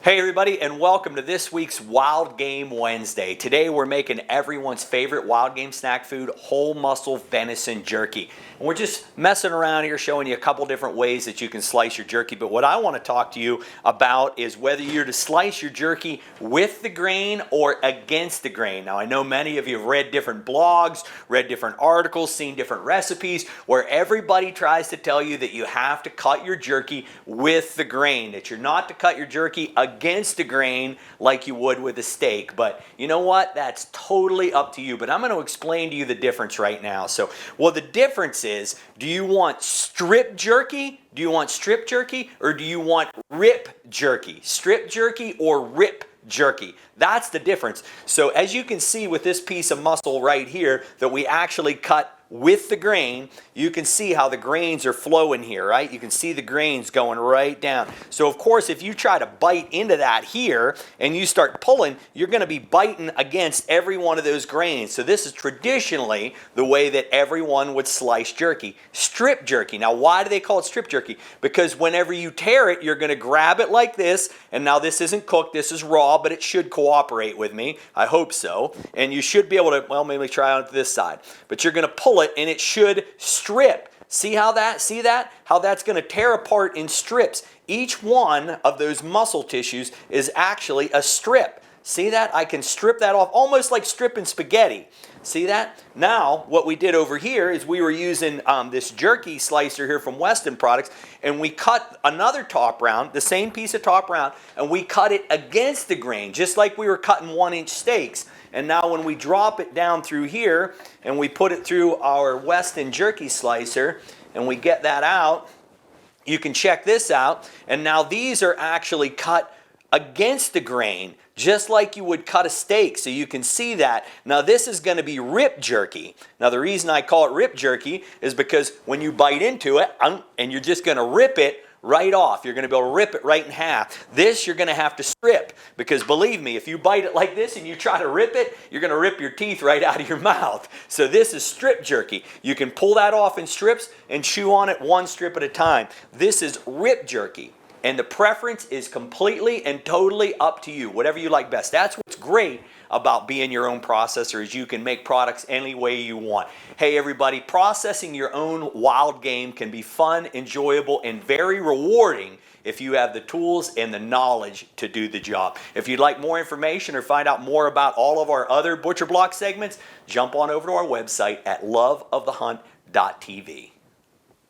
Hey everybody, and welcome to this week's Wild Game Wednesday. Today we're making everyone's favorite wild game snack food, whole muscle venison jerky. And we're just messing around here showing you a couple different ways that you can slice your jerky, but what I want to talk to you about is whether you're to slice your jerky with the grain or against the grain. Now I know many of you have read different blogs, read different articles, seen different recipes where everybody tries to tell you that you have to cut your jerky with the grain, that you're not to cut your jerky against the grain like you would with a steak. But you know what? That's totally up to you. But I'm going to explain to you the difference right now. So, well, the difference is, do you want strip jerky? Do you want strip jerky or do you want rip jerky? Strip jerky or rip jerky. That's the difference. So as you can see with this piece of muscle right here that we actually cut with the grain, you can see how the grains are flowing here, right? You can see the grains going right down. So of course, if you try to bite into that here and you start pulling, you're going to be biting against every one of those grains. So this is traditionally the way that everyone would slice jerky. Strip jerky. Now why do they call it strip jerky? Because whenever you tear it, you're going to grab it like this, and now this isn't cooked, this is raw, but it should cooperate with me. I hope so. And you should be able to, well, maybe try on this side. But you're going to pull it and it should strip. See how that? See that? How that's going to tear apart in strips. Each one of those muscle tissues is actually a strip. See that? I can strip that off almost like stripping spaghetti. See that? Now, what we did over here is we were using this jerky slicer here from Weston Products, and we cut another top round, the same piece of top round, and we cut it against the grain, just like we were cutting 1-inch steaks. And now when we drop it down through here, and we put it through our Weston jerky slicer, and we get that out, you can check this out, and now these are actually cut against the grain, just like you would cut a steak, so you can see that. Now this is going to be rip jerky. Now the reason I call it rip jerky is because when you bite into it, and you're just going to rip it right off. You're going to be able to rip it right in half. This you're going to have to strip, because believe me, if you bite it like this and you try to rip it, you're going to rip your teeth right out of your mouth. So this is strip jerky. You can pull that off in strips and chew on it one strip at a time. This is rip jerky. And the preference is completely and totally up to you, whatever you like best. That's what's great about being your own processor, is you can make products any way you want. Hey everybody, processing your own wild game can be fun, enjoyable, and very rewarding if you have the tools and the knowledge to do the job. If you'd like more information or find out more about all of our other Butcher Block segments, jump on over to our website at loveofthehunt.tv.